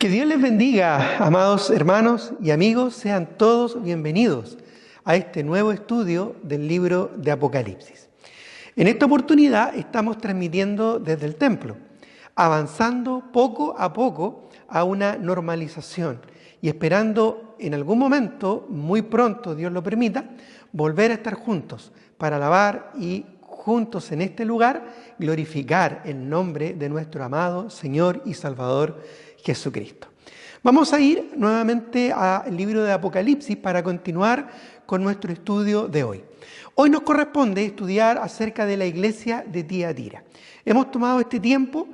Que Dios les bendiga, amados hermanos y amigos, sean todos bienvenidos a este nuevo estudio del libro de Apocalipsis. En esta oportunidad estamos transmitiendo desde el templo, avanzando poco a poco a una normalización y esperando en algún momento, muy pronto, Dios lo permita, volver a estar juntos para alabar y juntos en este lugar glorificar el nombre de nuestro amado Señor y Salvador Jesucristo. Vamos a ir nuevamente al libro de Apocalipsis para continuar con nuestro estudio de hoy. Hoy nos corresponde estudiar acerca de la iglesia de Tiatira. Hemos tomado este tiempo,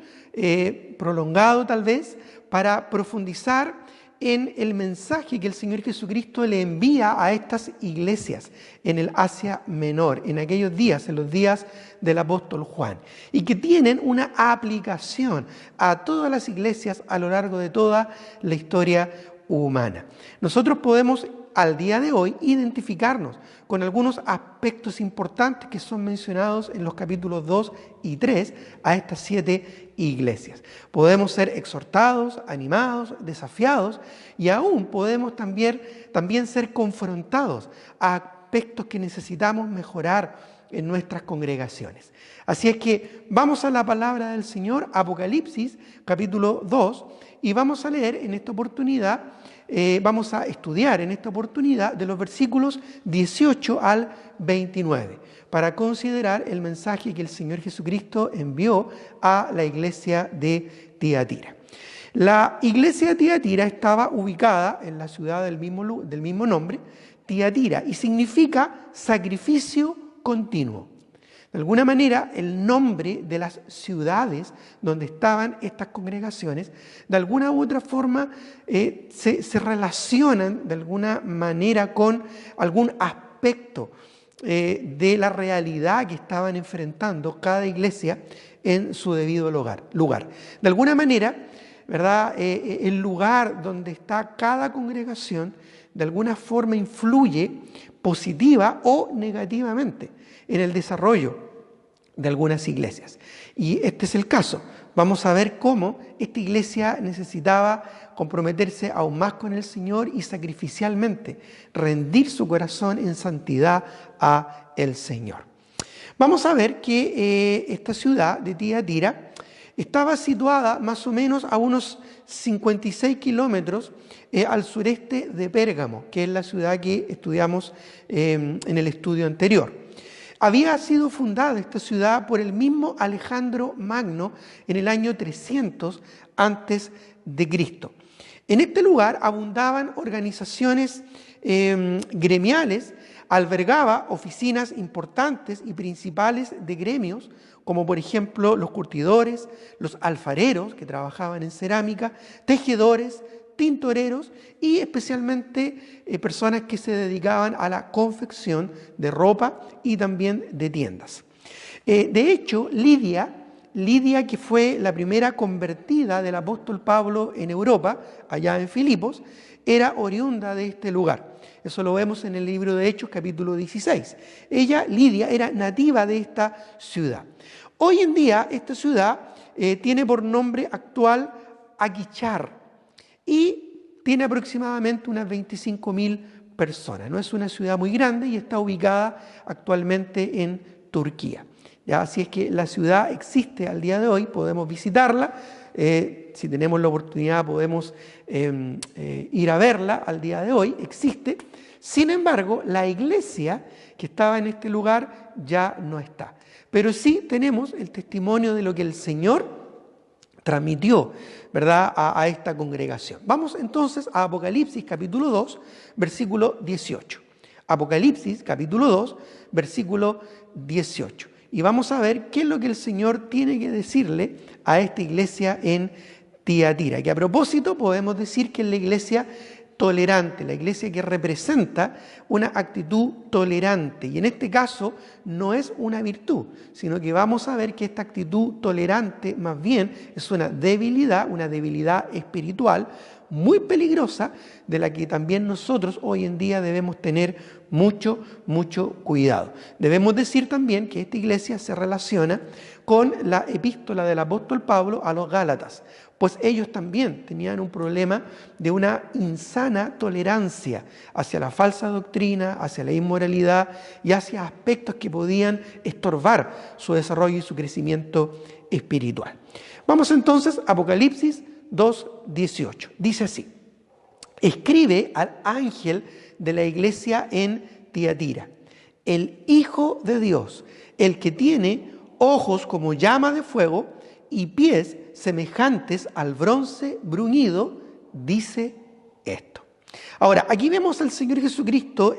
prolongado tal vez, para profundizar en el mensaje que el Señor Jesucristo le envía a estas iglesias en el Asia Menor, en aquellos días, en los días del apóstol Juan, y que tienen una aplicación a todas las iglesias a lo largo de toda la historia humana. Nosotros podemos al día de hoy identificarnos con algunos aspectos importantes que son mencionados en los capítulos 2 y 3 a estas 7 iglesias. Podemos ser exhortados, animados, desafiados y aún podemos también ser confrontados a aspectos que necesitamos mejorar en nuestras congregaciones. Así es que vamos a la palabra del Señor, Apocalipsis, capítulo 2, y vamos a leer en esta oportunidad, vamos a estudiar en esta oportunidad de los versículos 18 al 29, para considerar el mensaje que el Señor Jesucristo envió a la iglesia de Tiatira. La iglesia de Tiatira estaba ubicada en la ciudad del mismo nombre, Tiatira, y significa sacrificio continuo. De alguna manera, el nombre de las ciudades donde estaban estas congregaciones, de alguna u otra forma, se relacionan de alguna manera con algún aspecto de la realidad que estaban enfrentando cada iglesia en su debido lugar. De alguna manera, ¿verdad? El lugar donde está cada congregación, de alguna forma influye positiva o negativamente en el desarrollo de algunas iglesias. Y este es el caso. Vamos a ver cómo esta iglesia necesitaba comprometerse aún más con el Señor y sacrificialmente rendir su corazón en santidad a el Señor. Vamos a ver que esta ciudad de Tiatira estaba situada más o menos a unos 56 kilómetros al sureste de Pérgamo, que es la ciudad que estudiamos en el estudio anterior. Había sido fundada esta ciudad por el mismo Alejandro Magno en el año 300 antes de Cristo. En este lugar abundaban organizaciones gremiales, albergaba oficinas importantes y principales de gremios, como por ejemplo los curtidores, los alfareros que trabajaban en cerámica, tejedores, tintoreros y especialmente personas que se dedicaban a la confección de ropa y también de tiendas. De hecho, Lidia, que fue la primera convertida del apóstol Pablo en Europa, allá en Filipos, era oriunda de este lugar. Eso lo vemos en el libro de Hechos, capítulo 16. Ella, Lidia, era nativa de esta ciudad. Hoy en día, esta ciudad tiene por nombre actual Aguichar y tiene aproximadamente unas 25.000 personas. No es una ciudad muy grande y está ubicada actualmente en Turquía. ¿Ya? Así es que la ciudad existe al día de hoy, podemos visitarla. Si tenemos la oportunidad podemos ir a verla al día de hoy, existe. Sin embargo, la iglesia que estaba en este lugar ya no está. Pero sí tenemos el testimonio de lo que el Señor transmitió, ¿verdad?, a esta congregación. Vamos entonces a Apocalipsis capítulo 2, versículo 18. Apocalipsis capítulo 2, versículo 18. Y vamos a ver qué es lo que el Señor tiene que decirle a esta iglesia en Tiatira. Que a propósito podemos decir que es la iglesia tolerante, la iglesia que representa una actitud tolerante. Y en este caso no es una virtud, sino que vamos a ver que esta actitud tolerante más bien es una debilidad espiritual, muy peligrosa de la que también nosotros hoy en día debemos tener mucho cuidado. Debemos decir también que esta iglesia se relaciona con la epístola del apóstol Pablo a los Gálatas, pues ellos también tenían un problema de una insana tolerancia hacia la falsa doctrina, hacia la inmoralidad y hacia aspectos que podían estorbar su desarrollo y su crecimiento espiritual. Vamos entonces a Apocalipsis 2:18. Dice así: escribe al ángel de la iglesia en Tiatira, el Hijo de Dios, el que tiene ojos como llama de fuego y pies semejantes al bronce bruñido, dice esto. Ahora, aquí vemos al Señor Jesucristo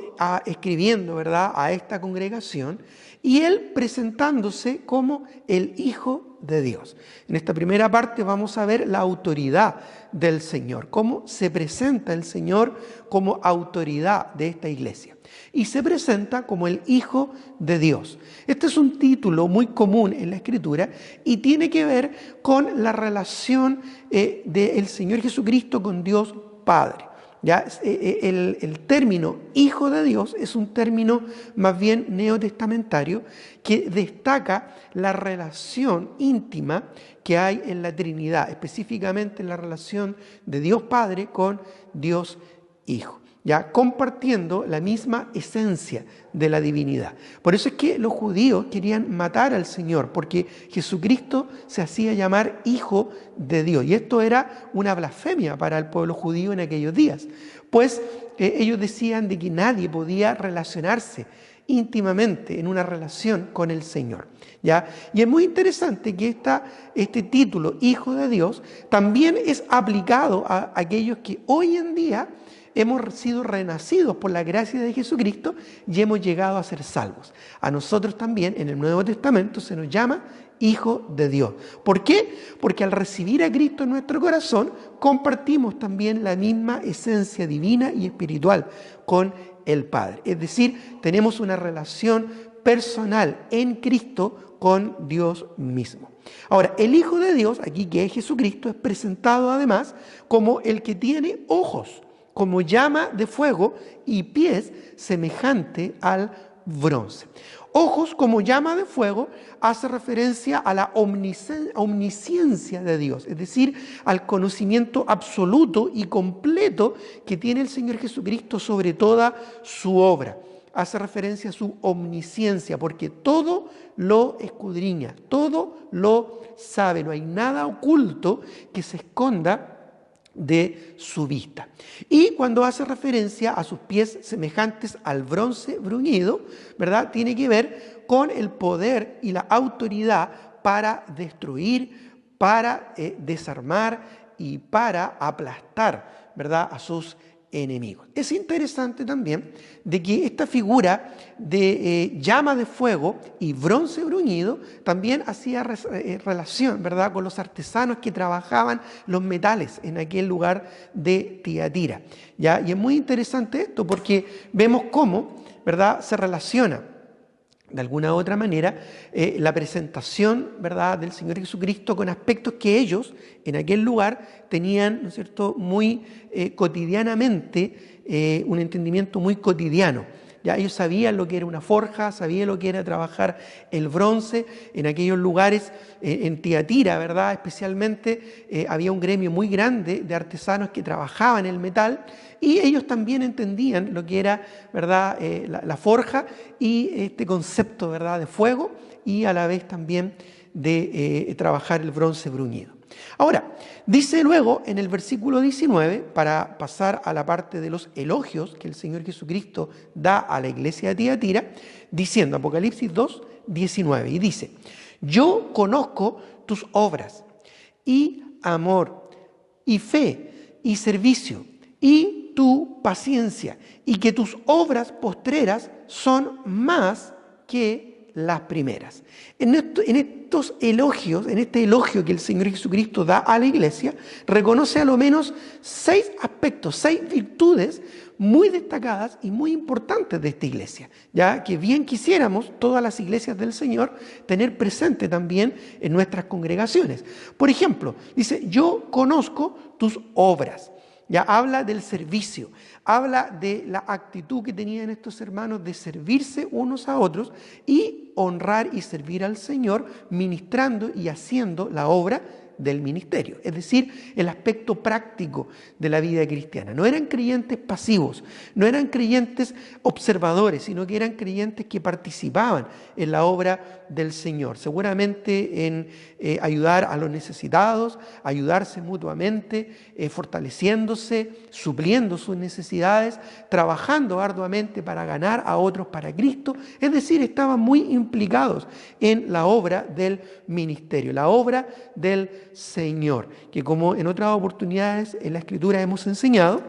escribiendo, ¿verdad?, a esta congregación, y Él presentándose como el Hijo de Dios. En esta primera parte vamos a ver la autoridad del Señor, cómo se presenta el Señor como autoridad de esta iglesia. Y se presenta como el Hijo de Dios. Este es un título muy común en la Escritura y tiene que ver con la relación del Señor Jesucristo con Dios Padre. ¿Ya? El término Hijo de Dios es un término más bien neotestamentario que destaca la relación íntima que hay en la Trinidad, específicamente en la relación de Dios Padre con Dios Hijo, ya compartiendo la misma esencia de la divinidad. Por eso es que los judíos querían matar al Señor, porque Jesucristo se hacía llamar Hijo de Dios, y esto era una blasfemia para el pueblo judío en aquellos días, pues ellos decían de que nadie podía relacionarse íntimamente en una relación con el Señor, ¿ya? Y es muy interesante que este título, Hijo de Dios, también es aplicado a aquellos que hoy en día hemos sido renacidos por la gracia de Jesucristo y hemos llegado a ser salvos. A nosotros también en el Nuevo Testamento se nos llama Hijo de Dios. ¿Por qué? Porque al recibir a Cristo en nuestro corazón compartimos también la misma esencia divina y espiritual con el Padre. Es decir, tenemos una relación personal en Cristo con Dios mismo. Ahora, el Hijo de Dios, aquí que es Jesucristo, es presentado además como el que tiene ojos como llama de fuego y pies semejante al bronce. Ojos como llama de fuego hace referencia a la omnisciencia de Dios, es decir, al conocimiento absoluto y completo que tiene el Señor Jesucristo sobre toda su obra. Hace referencia a su omnisciencia, porque todo lo escudriña, todo lo sabe, no hay nada oculto que se esconda de su vista. Y cuando hace referencia a sus pies semejantes al bronce bruñido, ¿verdad?, tiene que ver con el poder y la autoridad para destruir, para desarmar y para aplastar, ¿verdad?, a sus enemigos. Es interesante también de que esta figura de llama de fuego y bronce bruñido también hacía relación, ¿verdad?, con los artesanos que trabajaban los metales en aquel lugar de Tiatira, ¿ya? Y es muy interesante esto porque vemos cómo, ¿verdad?, se relaciona de alguna u otra manera la presentación, ¿verdad?, del Señor Jesucristo con aspectos que ellos en aquel lugar tenían, ¿no es cierto?, muy cotidianamente, un entendimiento muy cotidiano. Ya ellos sabían lo que era una forja, sabían lo que era trabajar el bronce. En aquellos lugares, en Tiatira, ¿verdad?, especialmente, había un gremio muy grande de artesanos que trabajaban el metal, y ellos también entendían lo que era, ¿verdad?, la forja y este concepto, ¿verdad?, de fuego, y a la vez también de trabajar el bronce bruñido. Ahora, dice luego en el versículo 19, para pasar a la parte de los elogios que el Señor Jesucristo da a la iglesia de Tiatira, diciendo, Apocalipsis 2, 19, y dice: yo conozco tus obras, y amor, y fe, y servicio, y tu paciencia, y que tus obras postreras son más que las primeras. En estos elogios, en este elogio que el Señor Jesucristo da a la iglesia, reconoce a lo menos 6 aspectos, 6 virtudes muy destacadas y muy importantes de esta iglesia, ya que bien quisiéramos todas las iglesias del Señor tener presente también en nuestras congregaciones. Por ejemplo, dice: yo conozco tus obras. Ya habla del servicio, habla de la actitud que tenían estos hermanos de servirse unos a otros y honrar y servir al Señor, ministrando y haciendo la obra del ministerio, es decir, el aspecto práctico de la vida cristiana. No eran creyentes pasivos, no eran creyentes observadores, sino que eran creyentes que participaban en la obra del Señor, seguramente en ayudar a los necesitados, ayudarse mutuamente, fortaleciéndose, supliendo sus necesidades, trabajando arduamente para ganar a otros para Cristo, es decir, estaban muy implicados en la obra del ministerio, la obra del Señor, que como en otras oportunidades en la Escritura hemos enseñado,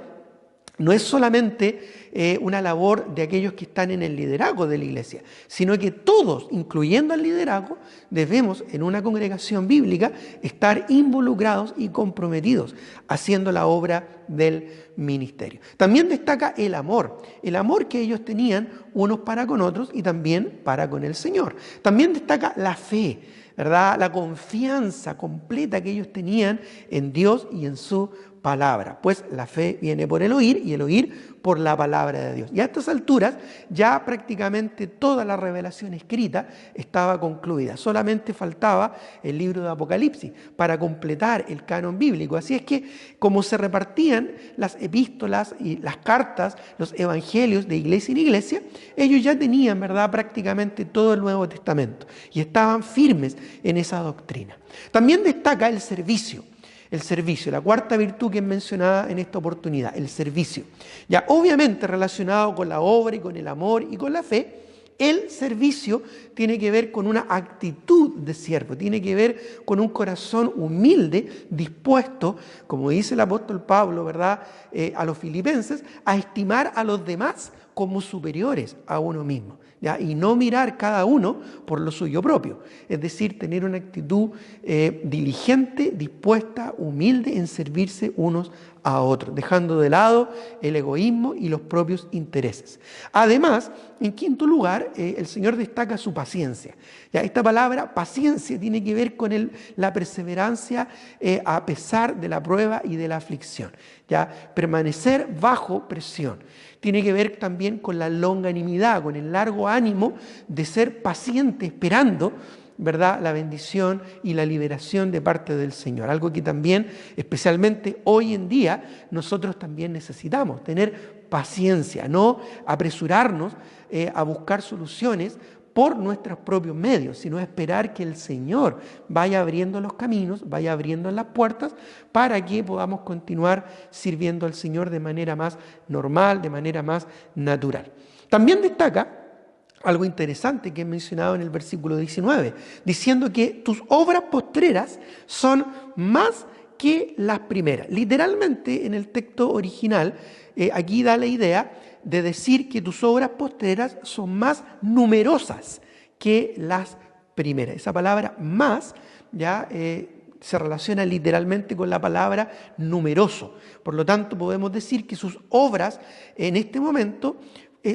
no es solamente una labor de aquellos que están en el liderazgo de la iglesia, sino que todos, incluyendo al liderazgo, debemos en una congregación bíblica estar involucrados y comprometidos haciendo la obra del ministerio. También destaca el amor que ellos tenían unos para con otros y también para con el Señor. También destaca la fe, ¿verdad? La confianza completa que ellos tenían en Dios y en su palabra, pues la fe viene por el oír y el oír por la palabra de Dios. Y a estas alturas ya prácticamente toda la revelación escrita estaba concluida, solamente faltaba el libro de Apocalipsis para completar el canon bíblico. Así es que como se repartían las epístolas y las cartas, los evangelios de iglesia en iglesia, ellos ya tenían, ¿verdad?, prácticamente todo el Nuevo Testamento y estaban firmes en esa doctrina. También destaca el servicio, la cuarta virtud que es mencionada en esta oportunidad, el servicio. Ya obviamente relacionado con la obra y con el amor y con la fe, el servicio tiene que ver con una actitud de siervo, tiene que ver con un corazón humilde, dispuesto, como dice el apóstol Pablo, ¿verdad?, a los filipenses, a estimar a los demás como superiores a uno mismo, ¿ya? Y no mirar cada uno por lo suyo propio, es decir, tener una actitud diligente, dispuesta, humilde en servirse unos a otros, dejando de lado el egoísmo y los propios intereses. Además, en quinto lugar, el Señor destaca su paciencia. ¿Ya? Esta palabra paciencia tiene que ver con la perseverancia a pesar de la prueba y de la aflicción. ¿Ya? Permanecer bajo presión. Tiene que ver también con la longanimidad, con el largo ánimo de ser paciente esperando, ¿verdad?, la bendición y la liberación de parte del Señor. Algo que también, especialmente hoy en día, nosotros también necesitamos, tener paciencia, no apresurarnos a buscar soluciones por nuestros propios medios, sino esperar que el Señor vaya abriendo los caminos, vaya abriendo las puertas para que podamos continuar sirviendo al Señor de manera más normal, de manera más natural. También destaca algo interesante que he mencionado en el versículo 19, diciendo que tus obras postreras son más que las primeras. Literalmente en el texto original, aquí da la idea de decir que tus obras postreras son más numerosas que las primeras. Esa palabra más ya se relaciona literalmente con la palabra numeroso. Por lo tanto, podemos decir que sus obras en este momento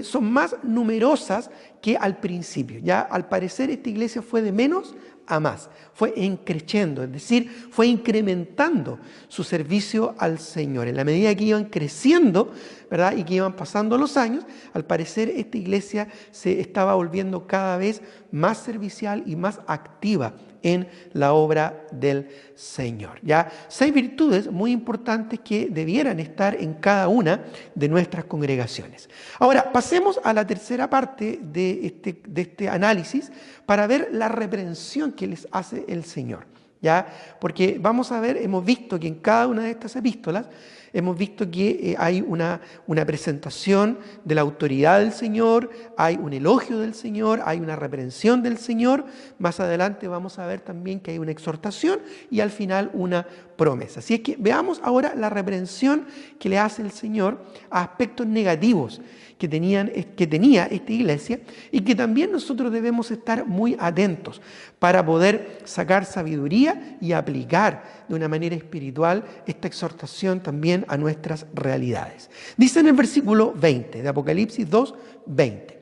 son más numerosas que al principio. Ya al parecer esta iglesia fue de menos a más, fue creciendo, es decir, fue incrementando su servicio al Señor. En la medida que iban creciendo, ¿verdad?, y que iban pasando los años, al parecer esta iglesia se estaba volviendo cada vez más servicial y más activa en la obra del Señor. Ya 6 virtudes muy importantes que debieran estar en cada una de nuestras congregaciones. Ahora, pasemos a la tercera parte de este análisis para ver la reprensión que les hace el Señor. ¿Ya? Porque vamos a ver, hemos visto que en cada una de estas epístolas hemos visto que hay una presentación de la autoridad del Señor, hay un elogio del Señor, hay una reprensión del Señor. Más adelante vamos a ver también que hay una exhortación y al final una promesa. Así es que veamos ahora la reprensión que le hace el Señor a aspectos negativos que tenía esta iglesia y que también nosotros debemos estar muy atentos para poder sacar sabiduría y aplicar de una manera espiritual esta exhortación también a nuestras realidades. Dice en el versículo 20 de Apocalipsis 2:20: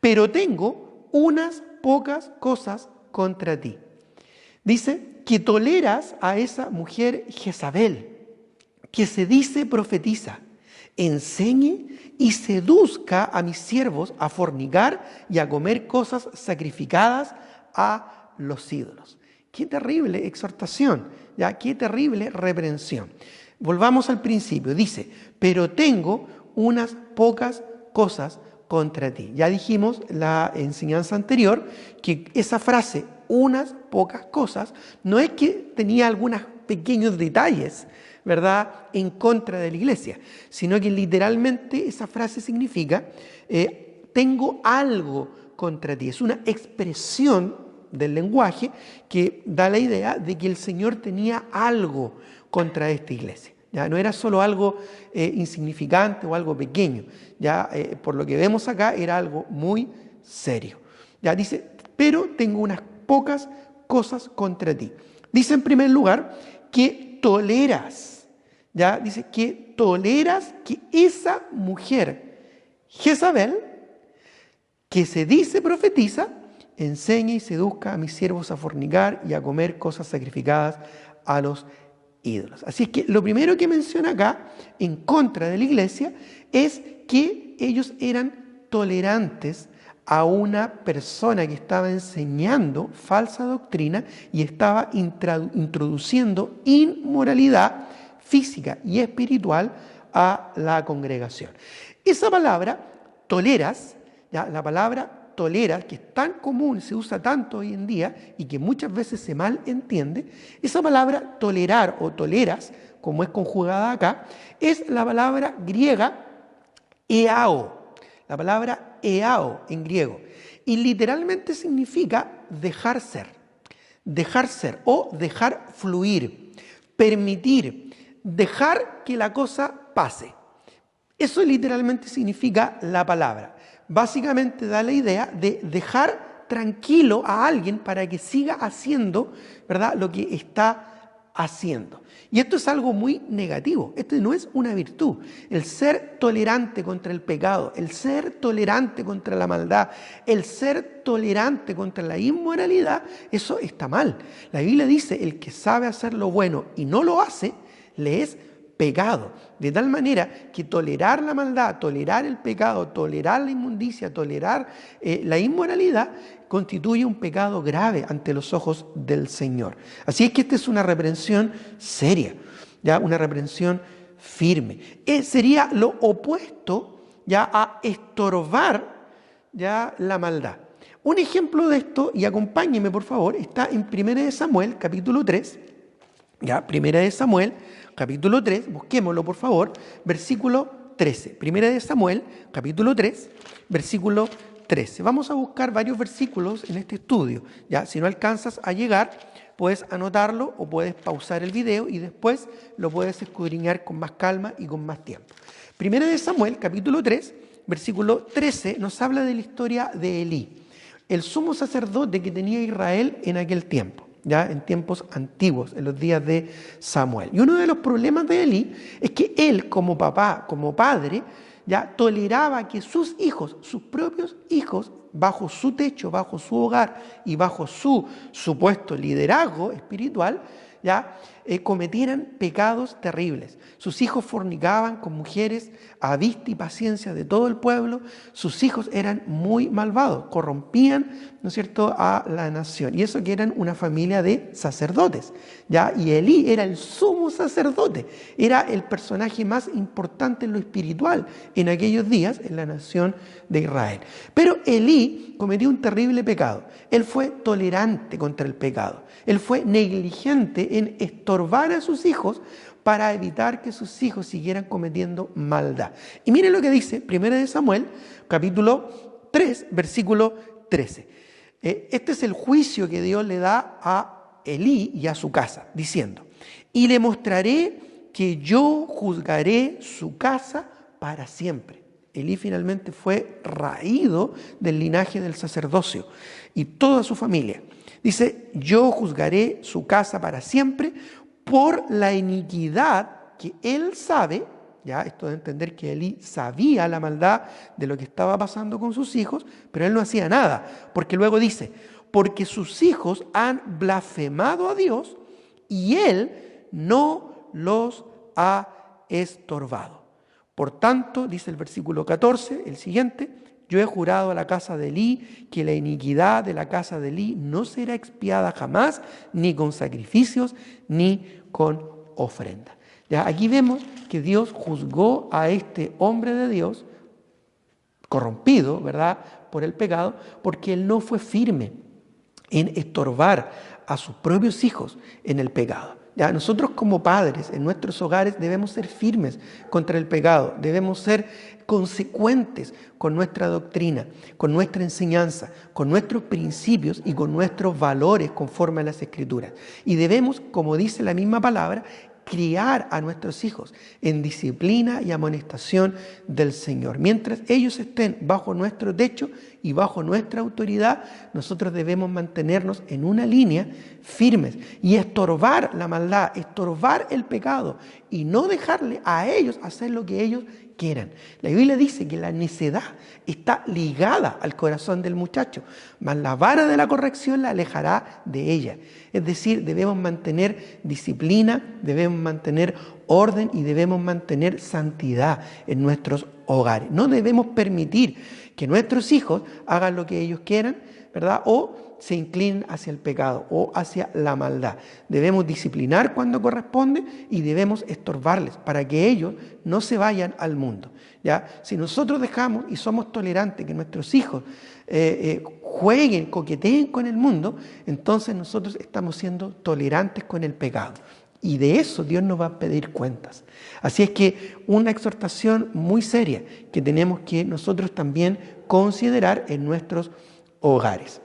pero tengo unas pocas cosas contra ti. Dice que toleras a esa mujer Jezabel, que se dice profetiza, enseñe y seduzca a mis siervos a fornicar y a comer cosas sacrificadas a los ídolos. Qué terrible exhortación, ya, qué terrible reprensión. Volvamos al principio, dice, pero tengo unas pocas cosas contra ti. Ya dijimos la enseñanza anterior que esa frase, unas pocas cosas, no es que tenía algunos pequeños detalles, ¿verdad?, en contra de la iglesia, sino que literalmente esa frase significa tengo algo contra ti. Es una expresión del lenguaje que da la idea de que el Señor tenía algo contra esta iglesia. Ya no era solo algo insignificante o algo pequeño, ya por lo que vemos acá era algo muy serio. Ya dice, pero tengo unas pocas cosas contra ti. Dice en primer lugar que toleras, ya dice que toleras que esa mujer, Jezabel, que se dice profetiza, enseñe y seduzca a mis siervos a fornicar y a comer cosas sacrificadas a los ídolos. Así es que lo primero que menciona acá, en contra de la iglesia, es que ellos eran tolerantes a una persona que estaba enseñando falsa doctrina y estaba introduciendo inmoralidad física y espiritual a la congregación. Esa palabra, toleras, ya, la palabra toleras, que es tan común, se usa tanto hoy en día y que muchas veces se mal entiende, esa palabra tolerar o toleras, como es conjugada acá, es la palabra griega eao, la palabra eao en griego, y literalmente significa dejar ser o dejar fluir, permitir, dejar que la cosa pase. Eso literalmente significa la palabra. Básicamente da la idea de dejar tranquilo a alguien para que siga haciendo, ¿verdad?, lo que está haciendo. Y esto es algo muy negativo, esto no es una virtud. El ser tolerante contra el pecado, el ser tolerante contra la maldad, el ser tolerante contra la inmoralidad, eso está mal. La Biblia dice, el que sabe hacer lo bueno y no lo hace, le es pecado. De tal manera que tolerar la maldad, tolerar el pecado, tolerar la inmundicia, tolerar la inmoralidad, constituye un pecado grave ante los ojos del Señor. Así es que esta es una reprensión seria, ya, una reprensión firme. Sería lo opuesto ya a estorbar ya la maldad. Un ejemplo de esto, y acompáñeme por favor, está en 1 Samuel capítulo 3, ya, 1 Samuel capítulo 3, busquémoslo por favor, versículo 13. 1 Samuel capítulo 3, versículo 13. Vamos a buscar varios versículos en este estudio. Ya, si no alcanzas a llegar, puedes anotarlo o puedes pausar el video y después lo puedes escudriñar con más calma y con más tiempo. 1 Samuel capítulo 3, versículo 13 nos habla de la historia de Elí, el sumo sacerdote que tenía Israel en aquel tiempo. Ya en tiempos antiguos, en los días de Samuel. Y uno de los problemas de Elí es que él como papá, como padre, ya toleraba que sus hijos, sus propios hijos, bajo su techo, bajo su hogar y bajo su supuesto liderazgo espiritual, ya cometieran pecados terribles. Sus hijos fornicaban con mujeres a vista y paciencia de todo el pueblo. Sus hijos eran muy malvados, corrompían, ¿no es cierto?, a la nación. Y eso que eran una familia de sacerdotes, ¿ya? Y Elí era el sumo sacerdote, era el personaje más importante en lo espiritual en aquellos días en la nación de Israel. Pero Elí cometió un terrible pecado. Él fue tolerante contra el pecado. Él fue negligente en estorbar a sus hijos para evitar que sus hijos siguieran cometiendo maldad. Y miren lo que dice 1 Samuel, capítulo 3, versículo 13. Este es el juicio que Dios le da a Elí y a su casa, diciendo, y le mostraré que yo juzgaré su casa para siempre. Elí finalmente fue raído del linaje del sacerdocio y toda su familia. Dice, yo juzgaré su casa para siempre por la iniquidad que él sabe, ya esto de entender que Elí sabía la maldad de lo que estaba pasando con sus hijos, pero él no hacía nada, porque luego dice, porque sus hijos han blasfemado a Dios y él no los ha estorbado. Por tanto, dice el versículo 14, el siguiente, yo he jurado a la casa de Elí que la iniquidad de la casa de Elí no será expiada jamás, ni con sacrificios, ni con ofrenda. Ya, aquí vemos que Dios juzgó a este hombre de Dios, corrompido, ¿verdad?, por el pecado, porque él no fue firme en estorbar a sus propios hijos en el pecado. Ya, nosotros como padres en nuestros hogares debemos ser firmes contra el pecado, debemos ser consecuentes con nuestra doctrina, con nuestra enseñanza, con nuestros principios y con nuestros valores conforme a las Escrituras. Y debemos, como dice la misma palabra, criar a nuestros hijos en disciplina y amonestación del Señor. Mientras ellos estén bajo nuestro techo y bajo nuestra autoridad, nosotros debemos mantenernos en una línea firmes y estorbar la maldad, estorbar el pecado y no dejarle a ellos hacer lo que ellos quieran. La Biblia dice que la necedad está ligada al corazón del muchacho, mas la vara de la corrección la alejará de ella. Es decir, debemos mantener disciplina, debemos mantener orden y debemos mantener santidad en nuestros hogares. No debemos permitir que nuestros hijos hagan lo que ellos quieran, ¿verdad?, o se inclinen hacia el pecado o hacia la maldad. Debemos disciplinar cuando corresponde y debemos estorbarles para que ellos no se vayan al mundo. ¿Ya? Si nosotros dejamos y somos tolerantes que nuestros hijos jueguen, coqueteen con el mundo, entonces nosotros estamos siendo tolerantes con el pecado. Y de eso Dios nos va a pedir cuentas. Así es que una exhortación muy seria que tenemos que nosotros también considerar en nuestros hogares.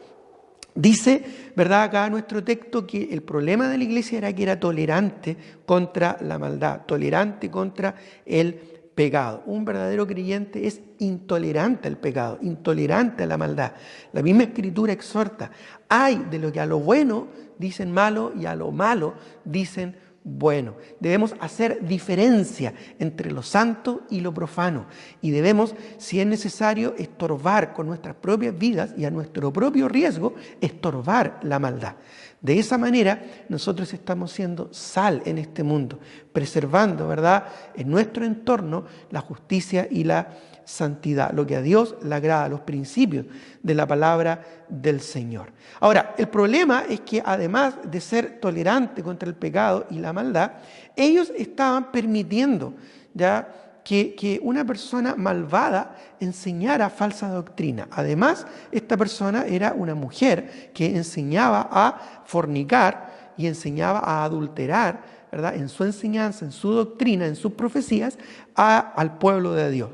Dice, ¿verdad?, acá nuestro texto que el problema de la iglesia era que era tolerante contra la maldad, tolerante contra el pecado. Un verdadero creyente es intolerante al pecado, intolerante a la maldad. La misma Escritura exhorta, ay de lo que a lo bueno dicen malo y a lo malo dicen bueno. Debemos hacer diferencia entre lo santo y lo profano y debemos, si es necesario, estorbar con nuestras propias vidas y a nuestro propio riesgo, estorbar la maldad. De esa manera nosotros estamos siendo sal en este mundo, preservando, ¿verdad?, en nuestro entorno la justicia y la santidad, lo que a Dios le agrada, los principios de la palabra del Señor. Ahora, el problema es que además de ser tolerante contra el pecado y la maldad, ellos estaban permitiendo ya que una persona malvada enseñara falsa doctrina. Además, esta persona era una mujer que enseñaba a fornicar y enseñaba a adulterar, ¿verdad?, en su enseñanza, en su doctrina, en sus profecías, al pueblo de Dios.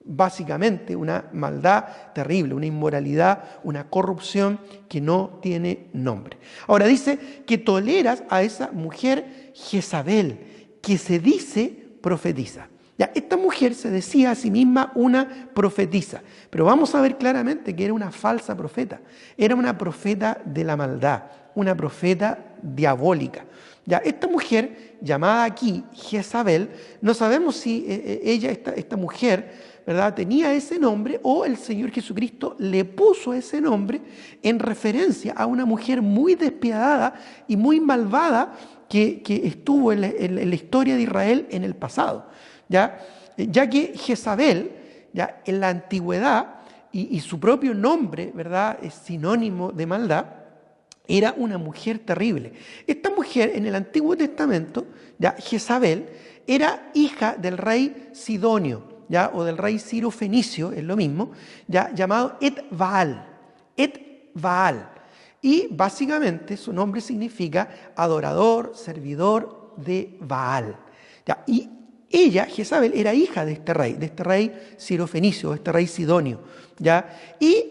Básicamente una maldad terrible, una inmoralidad, una corrupción que no tiene nombre. Ahora dice que toleras a esa mujer Jezabel, que se dice profetiza. Ya, esta mujer se decía a sí misma una profetisa, pero vamos a ver claramente que era una falsa profeta. Era una profeta de la maldad, una profeta diabólica. Ya, esta mujer, llamada aquí Jezabel, no sabemos si esta mujer, ¿verdad?, tenía ese nombre o el Señor Jesucristo le puso ese nombre en referencia a una mujer muy despiadada y muy malvada que estuvo en la historia de Israel en el pasado. Ya que Jezabel, ya en la antigüedad, y su propio nombre, ¿verdad?, es sinónimo de maldad, era una mujer terrible. Esta mujer en el Antiguo Testamento, ya Jezabel, era hija del rey Sidonio, ya, o del rey Ciro Fenicio, es lo mismo, ya, llamado Et-Baal. Y básicamente su nombre significa adorador, servidor de Baal. Ya, y ella, Jezabel, era hija de este rey Ciro Fenicio, este rey Sidonio, ¿ya? Y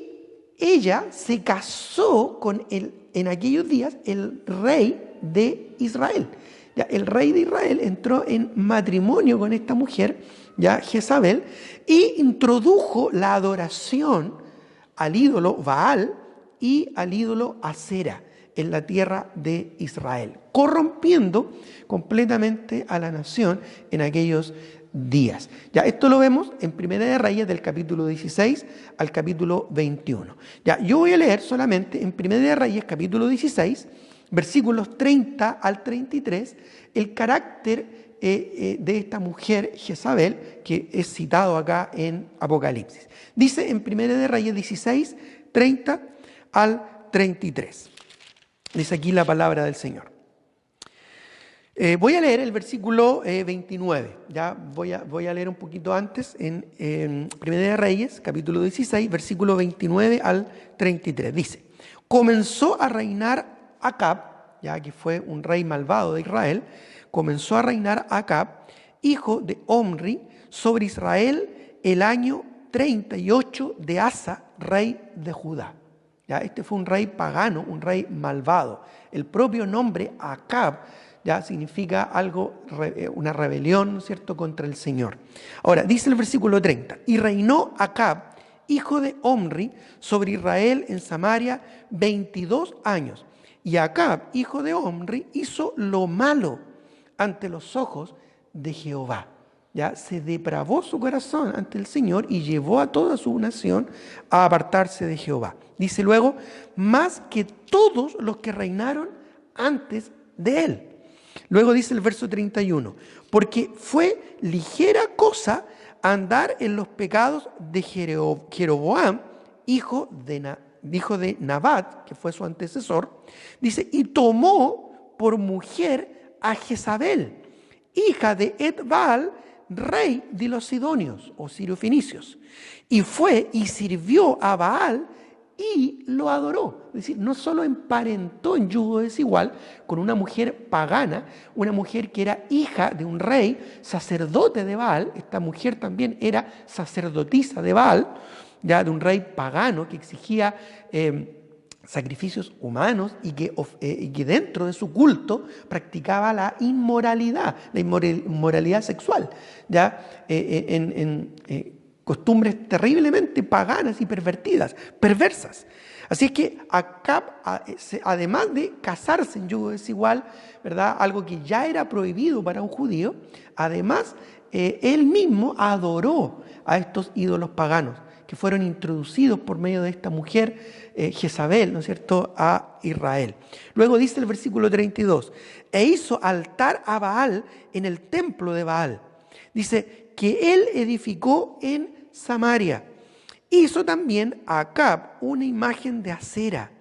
ella se casó con en aquellos días el rey de Israel. Ya, el rey de Israel entró en matrimonio con esta mujer, ya Jezabel, y introdujo la adoración al ídolo Baal y al ídolo Acera en la tierra de Israel, corrompiendo completamente a la nación en aquellos días. Ya, esto lo vemos en Primera de Reyes del capítulo 16 al capítulo 21. Ya, yo voy a leer solamente en Primera de Reyes capítulo 16, versículos 30 al 33, el carácter de esta mujer Jezabel, que es citado acá en Apocalipsis. Dice en 1 de Reyes 16, 30 al 33. Dice aquí la palabra del Señor. Voy a leer el versículo 29. Ya voy a leer un poquito antes en 1 de Reyes, capítulo 16, versículo 29 al 33. Dice: comenzó a reinar Acab, ya que fue un rey malvado de Israel, comenzó a reinar Acab, hijo de Omri, sobre Israel el año 38 de Asa, rey de Judá. Ya, este fue un rey pagano, un rey malvado. El propio nombre Acab ya significa algo, una rebelión, ¿no es cierto?, contra el Señor. Ahora, dice el versículo 30, y reinó Acab, hijo de Omri, sobre Israel en Samaria 22 años. Y Acab, hijo de Omri, hizo lo malo ante los ojos de Jehová. Ya se depravó su corazón ante el Señor y llevó a toda su nación a apartarse de Jehová. Dice luego, más que todos los que reinaron antes de él. Luego dice el verso 31, porque fue ligera cosa andar en los pecados de Jeroboam, hijo de Nabat, que fue su antecesor. Dice, y tomó por mujer a Jezabel, hija de Etbaal, rey de los sidonios o siriofenicios, y fue y sirvió a Baal y lo adoró. Es decir, no solo emparentó en yugo desigual con una mujer pagana, una mujer que era hija de un rey, sacerdote de Baal. Esta mujer también era sacerdotisa de Baal, ya de un rey pagano que exigía sacrificios humanos y que dentro de su culto practicaba la inmoralidad sexual, ya costumbres terriblemente paganas y perversas. Así es que Acab, además de casarse en yugo desigual, ¿verdad?, algo que ya era prohibido para un judío, además él mismo adoró a estos ídolos paganos que fueron introducidos por medio de esta mujer Jezabel, ¿no es cierto?, a Israel. Luego dice el versículo 32, e hizo altar a Baal en el templo de Baal. Dice que él edificó en Samaria. Hizo también a Acab una imagen de acera,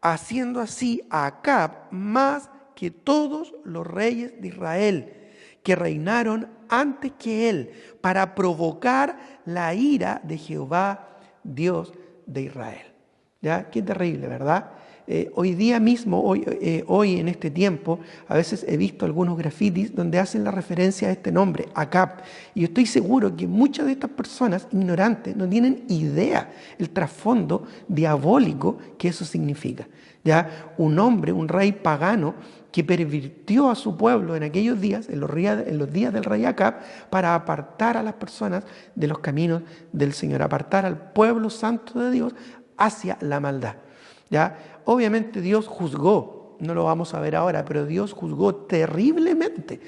haciendo así a Acab más que todos los reyes de Israel que reinaron antes que él, para provocar la ira de Jehová, Dios de Israel. ¿Ya? Qué terrible, ¿verdad? Hoy día mismo, hoy en este tiempo, a veces he visto algunos grafitis donde hacen la referencia a este nombre, Acab. Y yo estoy seguro que muchas de estas personas ignorantes no tienen idea el trasfondo diabólico que eso significa. ¿Ya? Un hombre, un rey pagano que pervirtió a su pueblo en aquellos días, en los días del rey Acab, para apartar a las personas de los caminos del Señor, apartar al pueblo santo de Dios hacia la maldad. ¿Ya? Obviamente Dios juzgó, no lo vamos a ver ahora, pero Dios juzgó terriblemente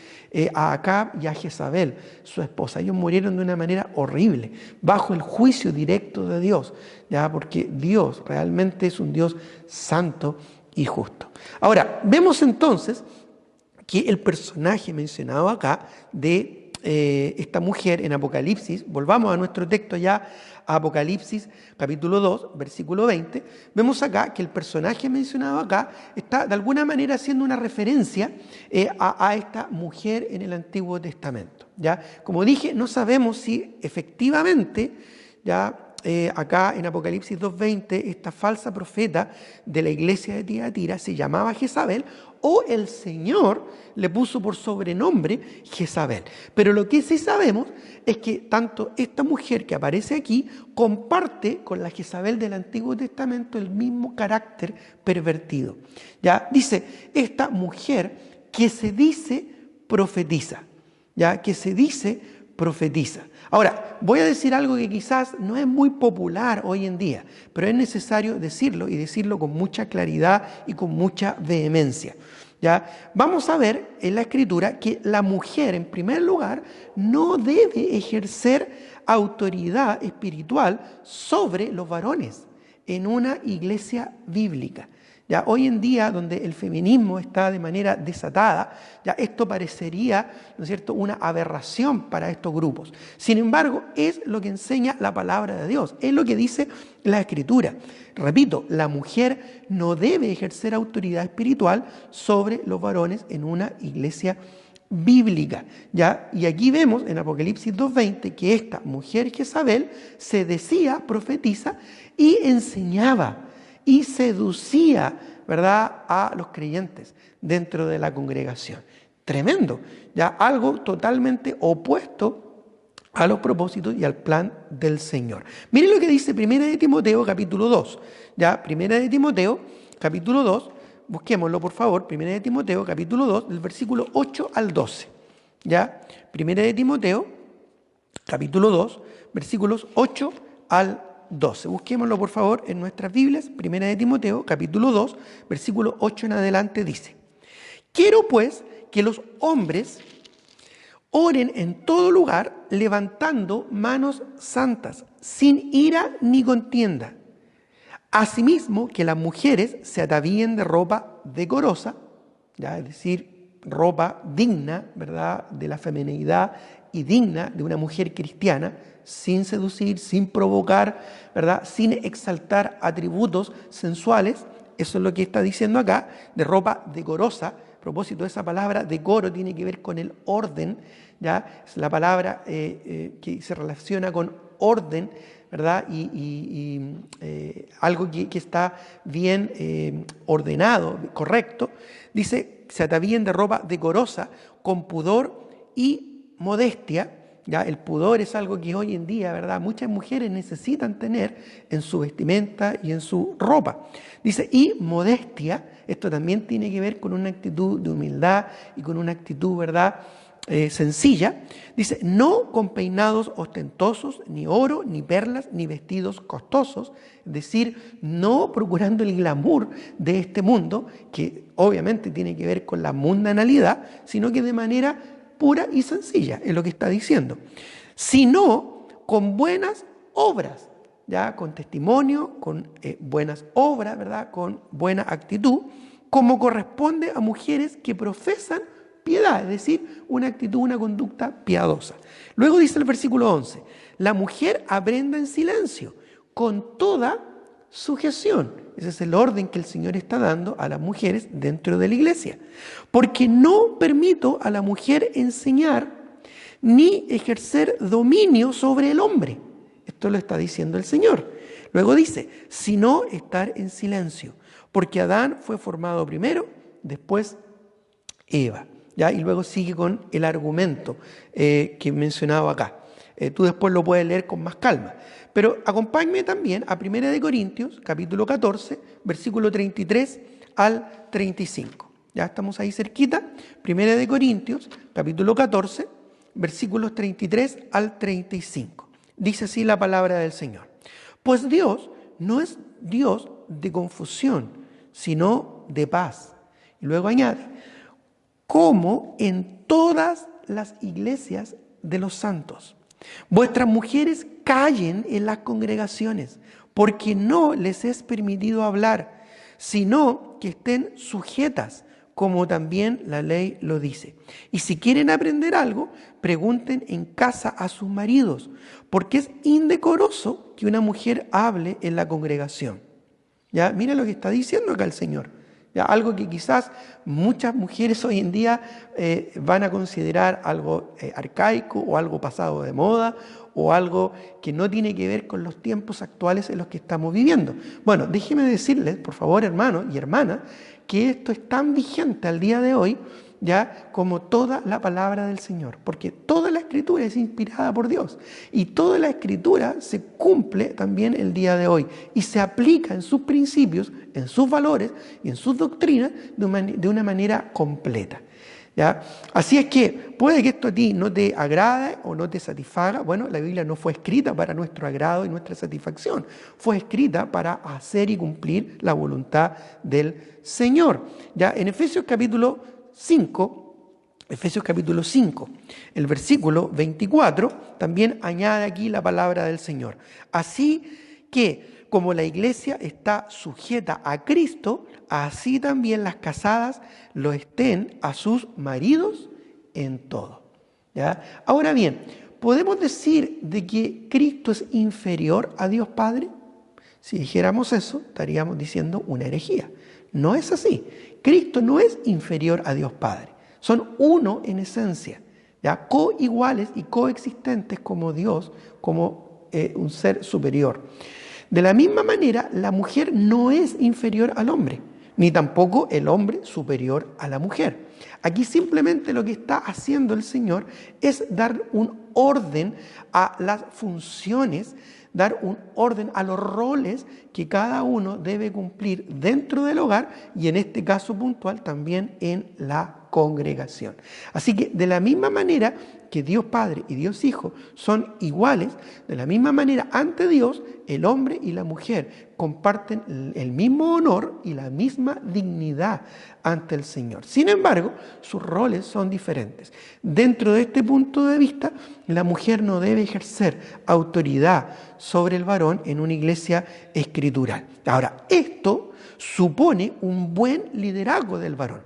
a Acab y a Jezabel, su esposa. Ellos murieron de una manera horrible, bajo el juicio directo de Dios, ¿ya? Porque Dios realmente es un Dios santo y justo. Ahora, vemos entonces que el personaje mencionado acá de esta mujer en Apocalipsis, volvamos a nuestro texto ya, a Apocalipsis capítulo 2, versículo 20, vemos acá que el personaje mencionado acá está de alguna manera haciendo una referencia a esta mujer en el Antiguo Testamento. ¿Ya? Como dije, no sabemos si efectivamente, ya acá en Apocalipsis 2.20, esta falsa profeta de la iglesia de Tiatira se llamaba Jezabel, o el Señor le puso por sobrenombre Jezabel. Pero lo que sí sabemos es que tanto esta mujer que aparece aquí comparte con la Jezabel del Antiguo Testamento el mismo carácter pervertido. Ya dice, esta mujer que se dice profetiza, ya que se dice profetiza. Ahora, voy a decir algo que quizás no es muy popular hoy en día, pero es necesario decirlo y decirlo con mucha claridad y con mucha vehemencia. ¿Ya? Vamos a ver en la Escritura que la mujer, en primer lugar, no debe ejercer autoridad espiritual sobre los varones en una iglesia bíblica. Ya hoy en día, donde el feminismo está de manera desatada, ya esto parecería, ¿no es cierto?, una aberración para estos grupos. Sin embargo, es lo que enseña la palabra de Dios, es lo que dice la Escritura. Repito, la mujer no debe ejercer autoridad espiritual sobre los varones en una iglesia bíblica, ¿ya? Y aquí vemos en Apocalipsis 2:20 que esta mujer Jezabel se decía profetiza y enseñaba y seducía, ¿verdad?, a los creyentes dentro de la congregación. Tremendo, ya algo totalmente opuesto a los propósitos y al plan del Señor. Miren lo que dice 1 de Timoteo capítulo 2, ya 1 de Timoteo capítulo 2, busquémoslo por favor, 1 de Timoteo capítulo 2, del versículo 8 al 12, ya 1 de Timoteo capítulo 2, versículos 8 al 12. Busquémoslo por favor en nuestras Biblias. 1 de Timoteo capítulo 2, versículo 8 en adelante dice: quiero pues que los hombres oren en todo lugar, levantando manos santas, sin ira ni contienda. Asimismo, que las mujeres se atavíen de ropa decorosa, ¿ya?, es decir, ropa digna, ¿verdad?, de la feminidad y digna de una mujer cristiana, sin seducir, sin provocar, ¿verdad?, sin exaltar atributos sensuales. Eso es lo que está diciendo acá, de ropa decorosa. A propósito de esa palabra, decoro tiene que ver con el orden, ¿ya? Es la palabra que se relaciona con orden, ¿verdad? Y algo que está bien ordenado, correcto. Dice, se atavíen de ropa decorosa, con pudor y modestia. Ya, el pudor es algo que hoy en día, ¿verdad?, muchas mujeres necesitan tener en su vestimenta y en su ropa. Dice, y modestia, esto también tiene que ver con una actitud de humildad y con una actitud, ¿verdad?, sencilla. Dice, no con peinados ostentosos, ni oro, ni perlas, ni vestidos costosos. Es decir, no procurando el glamour de este mundo, que obviamente tiene que ver con la mundanalidad, sino que de manera pura y sencilla, es lo que está diciendo, sino con buenas obras, ya con testimonio, con buenas obras, ¿verdad?, con buena actitud, como corresponde a mujeres que profesan piedad, es decir, una actitud, una conducta piadosa. Luego dice el versículo 11, la mujer aprenda en silencio, con toda sujeción. Ese es el orden que el Señor está dando a las mujeres dentro de la iglesia. Porque no permito a la mujer enseñar ni ejercer dominio sobre el hombre. Esto lo está diciendo el Señor. Luego dice, sino estar en silencio. Porque Adán fue formado primero, después Eva. ¿Ya? Y luego sigue con el argumento que mencionaba acá. Tú después lo puedes leer con más calma. Pero acompáñame también a 1 de Corintios, capítulo 14, versículo 33 al 35. Ya estamos ahí cerquita. 1 de Corintios, capítulo 14, versículos 33 al 35. Dice así la palabra del Señor. Pues Dios no es Dios de confusión, sino de paz. Y luego añade, como en todas las iglesias de los santos. Vuestras mujeres callen en las congregaciones, porque no les es permitido hablar, sino que estén sujetas, como también la ley lo dice. Y si quieren aprender algo, pregunten en casa a sus maridos, porque es indecoroso que una mujer hable en la congregación. Ya, mira lo que está diciendo acá el Señor. Ya, algo que quizás muchas mujeres hoy en día van a considerar algo arcaico o algo pasado de moda o algo que no tiene que ver con los tiempos actuales en los que estamos viviendo. Bueno, déjenme decirles, por favor, hermanos y hermanas, que esto es tan vigente al día de hoy, ya, como toda la palabra del Señor, porque toda la Escritura es inspirada por Dios y toda la Escritura se cumple también el día de hoy y se aplica en sus principios, en sus valores y en sus doctrinas de una manera completa. ¿Ya? Así es que puede que esto a ti no te agrade o no te satisfaga. Bueno, la Biblia no fue escrita para nuestro agrado y nuestra satisfacción. Fue escrita para hacer y cumplir la voluntad del Señor. ¿Ya? En Efesios capítulo 5, el versículo 24, también añade aquí la palabra del Señor. Así que como la iglesia está sujeta a Cristo, así también las casadas lo estén a sus maridos en todo. ¿Ya? Ahora bien, ¿podemos decir de que Cristo es inferior a Dios Padre? Si dijéramos eso, estaríamos diciendo una herejía. No es así. Cristo no es inferior a Dios Padre. Son uno en esencia, ¿ya? Coiguales y coexistentes como Dios, como un ser superior. De la misma manera, la mujer no es inferior al hombre, ni tampoco el hombre superior a la mujer. Aquí simplemente lo que está haciendo el Señor es dar un orden a las funciones, dar un orden a los roles que cada uno debe cumplir dentro del hogar y en este caso puntual también en la congregación. Así que de la misma manera que Dios Padre y Dios Hijo son iguales, de la misma manera ante Dios el hombre y la mujer comparten el mismo honor y la misma dignidad ante el Señor. Sin embargo, sus roles son diferentes. Dentro de este punto de vista, la mujer no debe ejercer autoridad sobre el varón en una iglesia escritural. Ahora, esto supone un buen liderazgo del varón,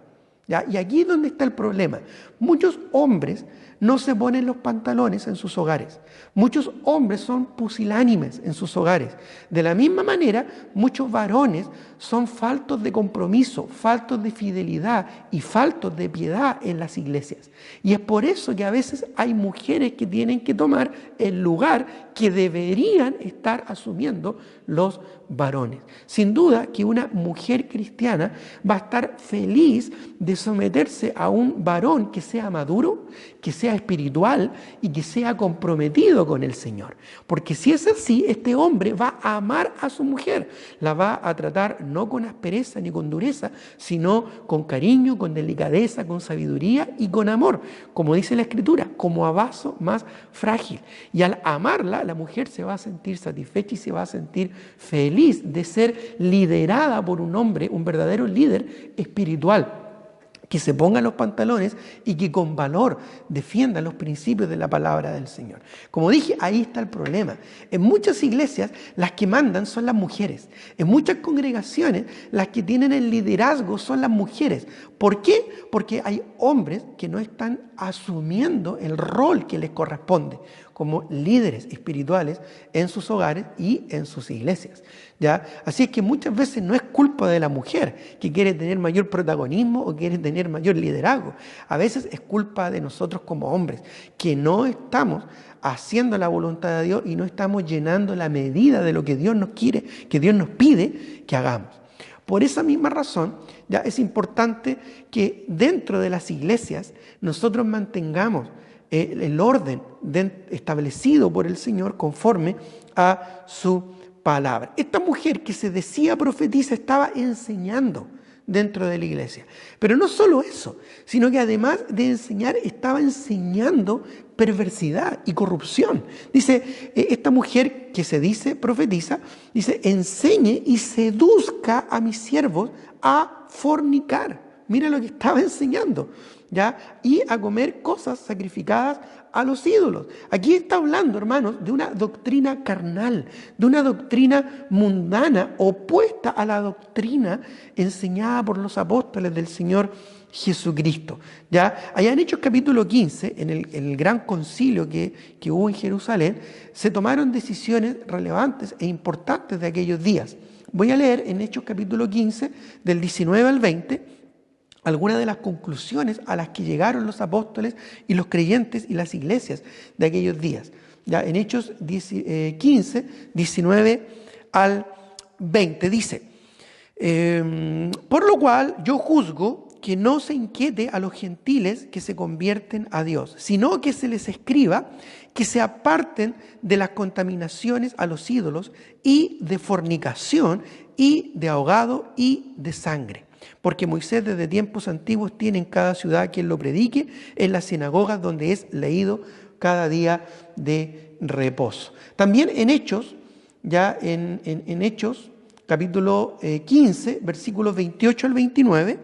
¿ya? Y aquí es donde está el problema. Muchos hombres no se ponen los pantalones en sus hogares. Muchos hombres son pusilánimes en sus hogares. De la misma manera, muchos varones son faltos de compromiso, faltos de fidelidad y faltos de piedad en las iglesias. Y es por eso que a veces hay mujeres que tienen que tomar el lugar que deberían estar asumiendo los varones. Sin duda que una mujer cristiana va a estar feliz de someterse a un varón que sea maduro, que sea espiritual y que sea comprometido con el Señor. Porque si es así, este hombre va a amar a su mujer, la va a tratar no con aspereza ni con dureza, sino con cariño, con delicadeza, con sabiduría y con amor, como dice la Escritura, como a vaso más frágil. Y al amarla, la mujer se va a sentir satisfecha y se va a sentir feliz de ser liderada por un hombre, un verdadero líder espiritual, que se ponga los pantalones y que con valor defienda los principios de la palabra del Señor. Como dije, ahí está el problema. En muchas iglesias las que mandan son las mujeres. En muchas congregaciones las que tienen el liderazgo son las mujeres. ¿Por qué? Porque hay hombres que no están asumiendo el rol que les corresponde como líderes espirituales en sus hogares y en sus iglesias, ¿ya? Así es que muchas veces no es culpa de la mujer que quiere tener mayor protagonismo o quiere tener mayor liderazgo. A veces es culpa de nosotros como hombres, que no estamos haciendo la voluntad de Dios y no estamos llenando la medida de lo que Dios nos quiere, que Dios nos pide que hagamos. Por esa misma razón, ya es importante que dentro de las iglesias nosotros mantengamos el orden establecido por el Señor conforme a su palabra. Esta mujer que se decía profetisa estaba enseñando dentro de la iglesia. Pero no solo eso, sino que además de enseñar, estaba enseñando perversidad y corrupción. Dice, esta mujer que se dice profetiza, dice, enseñe y seduzca a mis siervos a fornicar. Mira lo que estaba enseñando, ¿ya? Y a comer cosas sacrificadas a los ídolos. Aquí está hablando, hermanos, de una doctrina carnal, de una doctrina mundana, opuesta a la doctrina enseñada por los apóstoles del Señor Jesucristo. ¿Ya? Allá en Hechos capítulo 15, en el gran concilio que hubo en Jerusalén, se tomaron decisiones relevantes e importantes de aquellos días. Voy a leer en Hechos capítulo 15, del 19 al 20, algunas de las conclusiones a las que llegaron los apóstoles y los creyentes y las iglesias de aquellos días. Ya en Hechos 15, 19 al 20 dice, por lo cual yo juzgo que no se inquiete a los gentiles que se convierten a Dios, sino que se les escriba que se aparten de las contaminaciones a los ídolos y de fornicación y de ahogado y de sangre. Porque Moisés desde tiempos antiguos tiene en cada ciudad quien lo predique, en las sinagogas donde es leído cada día de reposo. También en Hechos, ya en Hechos, capítulo 15, versículos 28 al 29,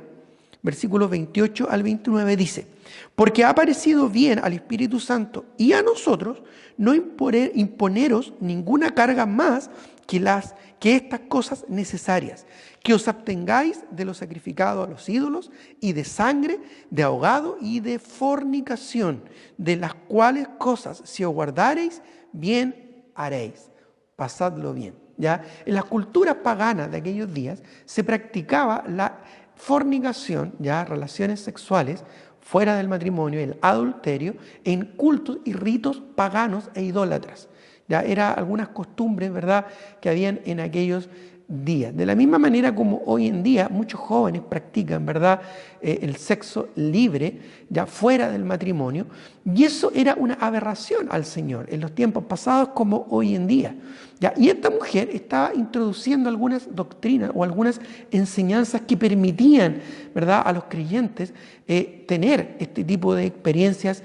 dice, porque ha parecido bien al Espíritu Santo y a nosotros no imponeros ninguna carga más que estas cosas necesarias, que os abstengáis de lo sacrificado a los ídolos y de sangre, de ahogado y de fornicación, de las cuales cosas si os guardareis, bien haréis. Pasadlo bien. ¿Ya? En las culturas paganas de aquellos días se practicaba la fornicación, ya relaciones sexuales fuera del matrimonio, el adulterio, en cultos y ritos paganos e idólatras. Ya era algunas costumbres, ¿verdad?, que habían en aquellos días. De la misma manera como hoy en día muchos jóvenes practican, ¿verdad?, el sexo libre, ya fuera del matrimonio, y eso era una aberración al Señor en los tiempos pasados como hoy en día. ¿Ya? Y esta mujer estaba introduciendo algunas doctrinas o algunas enseñanzas que permitían, ¿verdad?, a los creyentes tener este tipo de experiencias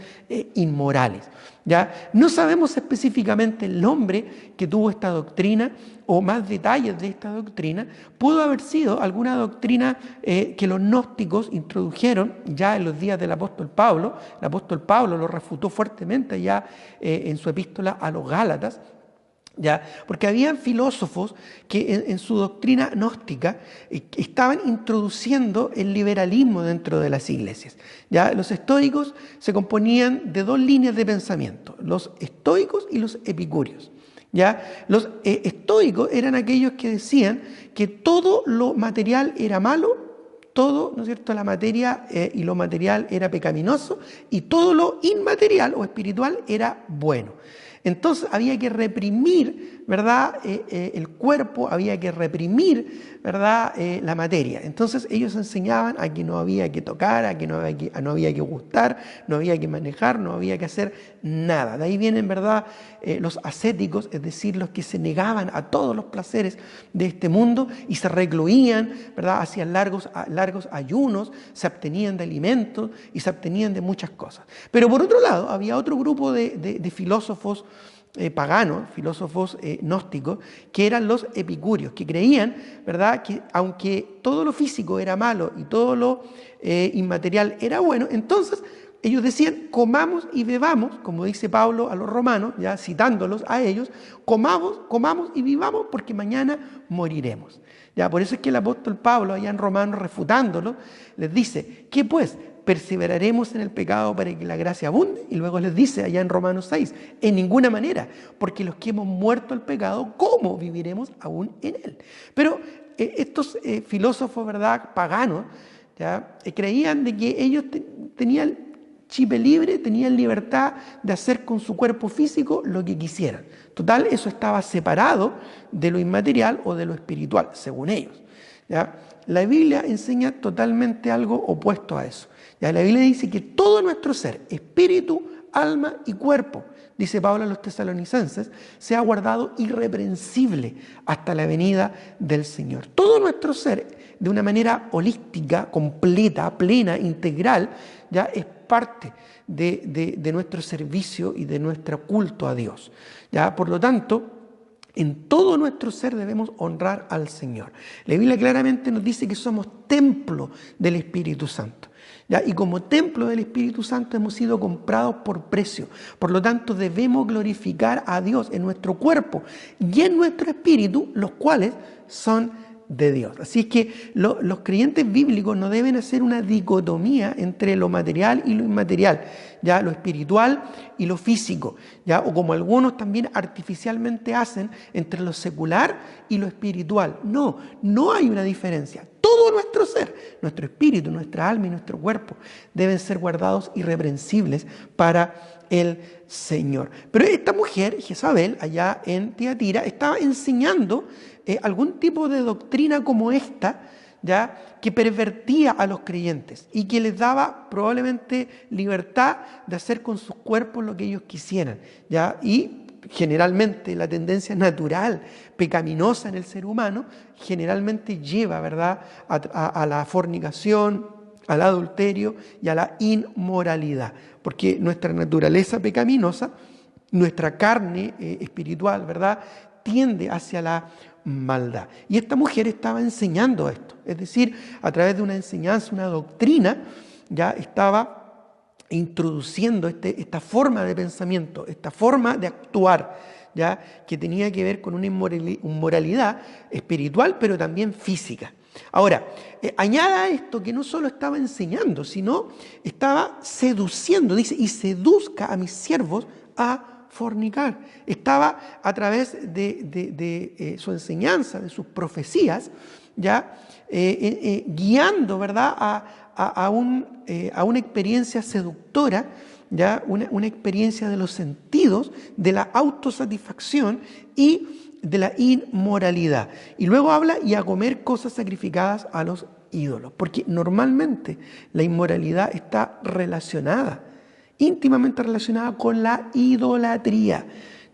inmorales. ¿Ya? No sabemos específicamente el nombre que tuvo esta doctrina o más detalles de esta doctrina. Pudo haber sido alguna doctrina que los gnósticos introdujeron ya en los días del apóstol Pablo. El apóstol Pablo lo refutó fuertemente ya en su epístola a los Gálatas. ¿Ya? Porque habían filósofos que en su doctrina gnóstica estaban introduciendo el liberalismo dentro de las iglesias. ¿Ya? Los estoicos se componían de dos líneas de pensamiento, los estoicos y los epicúreos. ¿Ya? Los estoicos eran aquellos que decían que todo lo material era malo, todo, ¿no es cierto?, la materia y lo material era pecaminoso y todo lo inmaterial o espiritual era bueno. Entonces había que reprimir, ¿verdad?, el cuerpo, había que reprimir, ¿verdad?, la materia. Entonces ellos enseñaban a que no había que tocar, a que no había que gustar, no había que manejar, no había que hacer nada. De ahí vienen, ¿verdad?, los ascéticos, es decir, los que se negaban a todos los placeres de este mundo y se recluían, ¿verdad?, hacían largos ayunos, se abstenían de alimentos y se abstenían de muchas cosas. Pero por otro lado, había otro grupo de filósofos paganos, filósofos gnósticos, que eran los epicúreos, que creían, ¿verdad?, que aunque todo lo físico era malo y todo lo inmaterial era bueno, entonces ellos decían, comamos y bebamos, como dice Pablo a los romanos, ya citándolos a ellos, comamos y vivamos porque mañana moriremos. Ya, por eso es que el apóstol Pablo, allá en Romanos, refutándolo, les dice, ¿qué pues? ¿Perseveraremos en el pecado para que la gracia abunde? Y luego les dice allá en Romanos 6, en ninguna manera, porque los que hemos muerto al pecado, ¿cómo viviremos aún en él? Pero estos filósofos, ¿verdad?, paganos, ¿ya?, creían de que ellos tenían chip libre, tenían libertad de hacer con su cuerpo físico lo que quisieran. Total, eso estaba separado de lo inmaterial o de lo espiritual, según ellos. ¿Ya? La Biblia enseña totalmente algo opuesto a eso. ¿Ya? La Biblia dice que todo nuestro ser, espíritu, alma y cuerpo, dice Pablo a los tesalonicenses, sea guardado irreprensible hasta la venida del Señor. Todo nuestro ser, de una manera holística, completa, plena, integral, ya es parte de nuestro servicio y de nuestro culto a Dios. ¿Ya? Por lo tanto, en todo nuestro ser debemos honrar al Señor. La Biblia claramente nos dice que somos templo del Espíritu Santo. ¿Ya? Y como templo del Espíritu Santo hemos sido comprados por precio. Por lo tanto, debemos glorificar a Dios en nuestro cuerpo y en nuestro espíritu, los cuales son de Dios. Así es que los creyentes bíblicos no deben hacer una dicotomía entre lo material y lo inmaterial, ya lo espiritual y lo físico, ya, o como algunos también artificialmente hacen entre lo secular y lo espiritual. No hay una diferencia. Todo nuestro ser, nuestro espíritu, nuestra alma y nuestro cuerpo deben ser guardados irreprensibles para el Señor. Pero esta mujer, Jezabel, allá en Tiatira, estaba enseñando algún tipo de doctrina como esta, ¿ya?, que pervertía a los creyentes y que les daba probablemente libertad de hacer con sus cuerpos lo que ellos quisieran, ¿ya? Y generalmente la tendencia natural, pecaminosa en el ser humano, generalmente lleva, ¿verdad?, a la fornicación, al adulterio y a la inmoralidad, porque nuestra naturaleza pecaminosa, nuestra carne espiritual, ¿verdad?, tiende hacia la maldad. Y esta mujer estaba enseñando esto, es decir, a través de una enseñanza, una doctrina, ya estaba introduciendo esta forma de pensamiento, esta forma de actuar, ¿ya? Que tenía que ver con una inmoralidad espiritual, pero también física. Ahora, añada a esto que no solo estaba enseñando, sino estaba seduciendo, dice, y seduzca a mis siervos a fornicar. Estaba a través de su enseñanza, de sus profecías, ya guiando, ¿verdad?, a una experiencia seductora, ya una experiencia de los sentidos, de la autosatisfacción y de la inmoralidad. Y luego habla y a comer cosas sacrificadas a los ídolos, porque normalmente la inmoralidad está relacionada, íntimamente relacionada con la idolatría,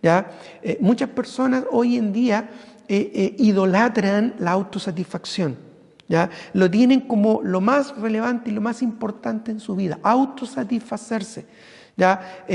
¿ya? Muchas personas hoy en día idolatran la autosatisfacción, ¿ya? Lo tienen como lo más relevante y lo más importante en su vida, autosatisfacerse, ¿ya?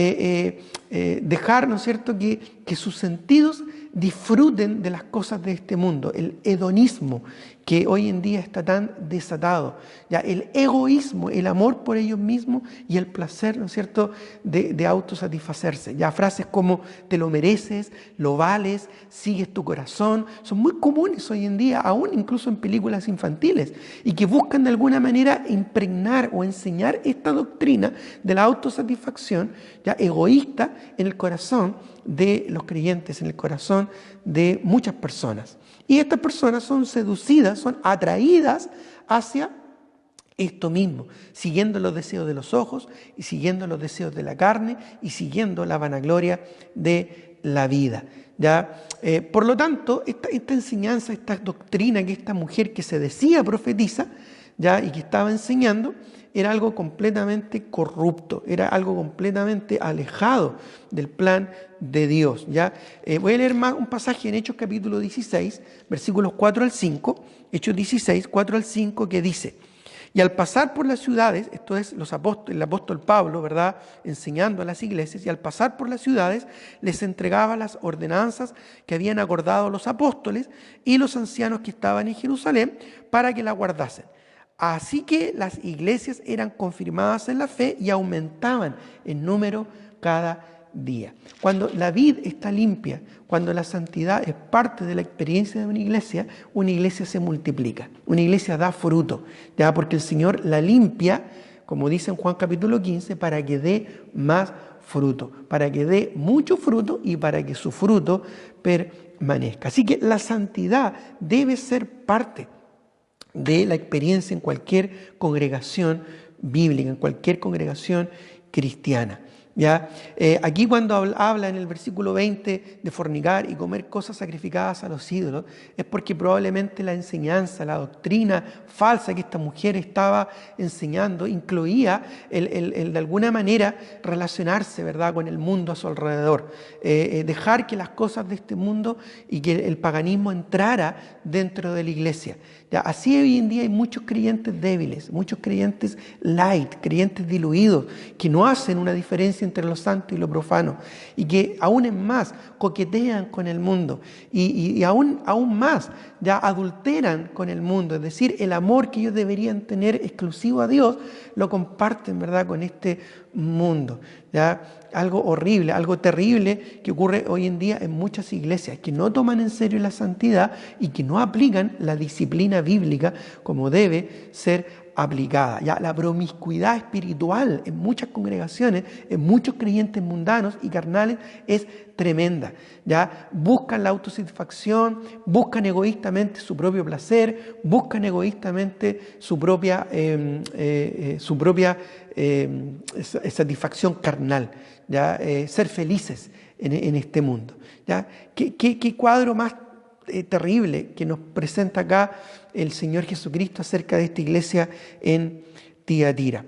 Dejar, ¿no es cierto?, que sus sentidos disfruten de las cosas de este mundo, el hedonismo que hoy en día está tan desatado, ya el egoísmo, el amor por ellos mismos y el placer, ¿no es cierto?, de autosatisfacerse. Ya frases como te lo mereces, lo vales, sigues tu corazón, son muy comunes hoy en día, aún incluso en películas infantiles, y que buscan de alguna manera impregnar o enseñar esta doctrina de la autosatisfacción, ya egoísta, en el corazón de los creyentes, en el corazón de muchas personas. Y estas personas son seducidas, son atraídas hacia esto mismo, siguiendo los deseos de los ojos y siguiendo los deseos de la carne y siguiendo la vanagloria de la vida. ¿Ya? Por lo tanto, esta enseñanza, esta doctrina que esta mujer que se decía profetiza, ¿ya?, y que estaba enseñando, era algo completamente corrupto, era algo completamente alejado del plan de Dios, ¿ya? Voy a leer más un pasaje en Hechos capítulo 16, versículos 4 al 5, Hechos 16, 4 al 5, que dice: y al pasar por las ciudades, esto es el apóstol Pablo, ¿verdad?, enseñando a las iglesias, y al pasar por las ciudades les entregaba las ordenanzas que habían acordado los apóstoles y los ancianos que estaban en Jerusalén para que la guardasen. Así que las iglesias eran confirmadas en la fe y aumentaban en número cada día. Cuando la vid está limpia, cuando la santidad es parte de la experiencia de una iglesia se multiplica, una iglesia da fruto, ¿ya? Porque el Señor la limpia, como dice en Juan capítulo 15, para que dé más fruto, para que dé mucho fruto y para que su fruto permanezca. Así que la santidad debe ser parte de la experiencia en cualquier congregación bíblica, en cualquier congregación cristiana. ¿Ya? Aquí cuando habla en el versículo 20 de fornicar y comer cosas sacrificadas a los ídolos, es porque probablemente la enseñanza, la doctrina falsa que esta mujer estaba enseñando incluía el de alguna manera relacionarse, ¿verdad?, con el mundo a su alrededor, dejar que las cosas de este mundo y que el paganismo entrara dentro de la iglesia. ¿Ya? Así hoy en día hay muchos creyentes débiles, muchos creyentes light, creyentes diluidos, que no hacen una diferencia entre lo santo y lo profano, y que aún en más coquetean con el mundo, y aún más ya adulteran con el mundo, es decir, el amor que ellos deberían tener exclusivo a Dios, lo comparten, ¿verdad?, con este mundo. ¿Ya? Algo horrible, algo terrible que ocurre hoy en día en muchas iglesias, que no toman en serio la santidad y que no aplican la disciplina bíblica como debe ser aplicada. Ya la promiscuidad espiritual en muchas congregaciones, en muchos creyentes mundanos y carnales es tremenda. Ya buscan la autosatisfacción, buscan egoístamente su propio placer, buscan egoístamente su propia satisfacción carnal, ¿ya? Ser felices en este mundo. ¿Ya? ¿Qué cuadro más terrible que nos presenta acá el Señor Jesucristo acerca de esta iglesia en Tiatira?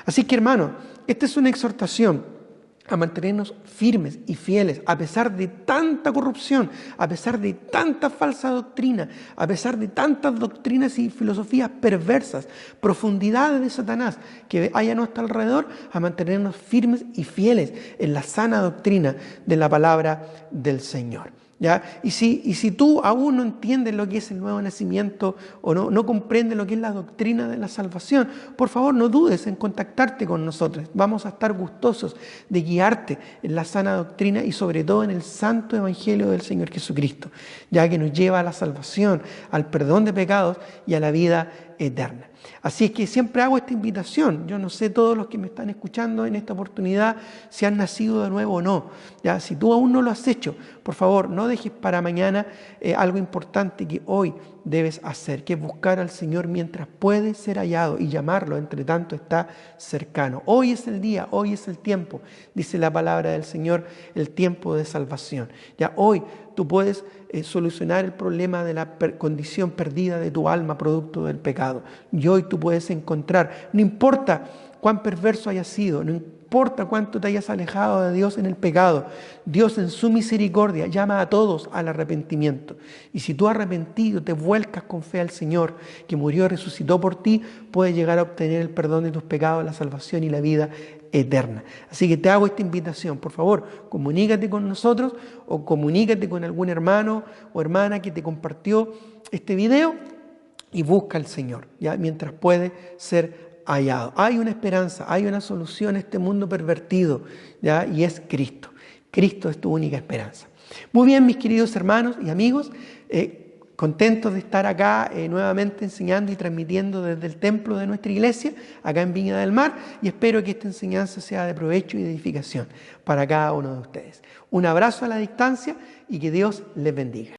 Así que, hermanos, esta es una exhortación a mantenernos firmes y fieles a pesar de tanta corrupción, a pesar de tanta falsa doctrina, a pesar de tantas doctrinas y filosofías perversas, profundidades de Satanás que hay a nuestro alrededor, a mantenernos firmes y fieles en la sana doctrina de la palabra del Señor. ¿Ya? Y si tú aún no entiendes lo que es el nuevo nacimiento o no comprendes lo que es la doctrina de la salvación, por favor no dudes en contactarte con nosotros. Vamos a estar gustosos de guiarte en la sana doctrina y sobre todo en el santo evangelio del Señor Jesucristo, ya que nos lleva a la salvación, al perdón de pecados y a la vida eterna. Así es que siempre hago esta invitación. Yo no sé todos los que me están escuchando en esta oportunidad si han nacido de nuevo o no. ¿Ya? Si tú aún no lo has hecho, por favor, no dejes para mañana algo importante que hoy debes hacer, que es buscar al Señor mientras puede ser hallado y llamarlo, entre tanto está cercano. Hoy es el día, hoy es el tiempo, dice la palabra del Señor, el tiempo de salvación. Ya hoy tú puedes solucionar el problema de la condición perdida de tu alma producto del pecado. Y hoy tú puedes encontrar, no importa cuán perverso hayas sido, no importa cuánto te hayas alejado de Dios en el pecado, Dios en su misericordia llama a todos al arrepentimiento. Y si tú arrepentido te vuelcas con fe al Señor, que murió y resucitó por ti, puedes llegar a obtener el perdón de tus pecados, la salvación y la vida eterna. Así que te hago esta invitación, por favor, comunícate con nosotros o comunícate con algún hermano o hermana que te compartió este video y busca al Señor, ¿ya? Mientras puede ser hallado. Hay una esperanza, hay una solución a este mundo pervertido, ¿ya? Y es Cristo. Cristo es tu única esperanza. Muy bien, mis queridos hermanos y amigos, contentos de estar acá nuevamente enseñando y transmitiendo desde el templo de nuestra iglesia, acá en Viña del Mar, y espero que esta enseñanza sea de provecho y de edificación para cada uno de ustedes. Un abrazo a la distancia y que Dios les bendiga.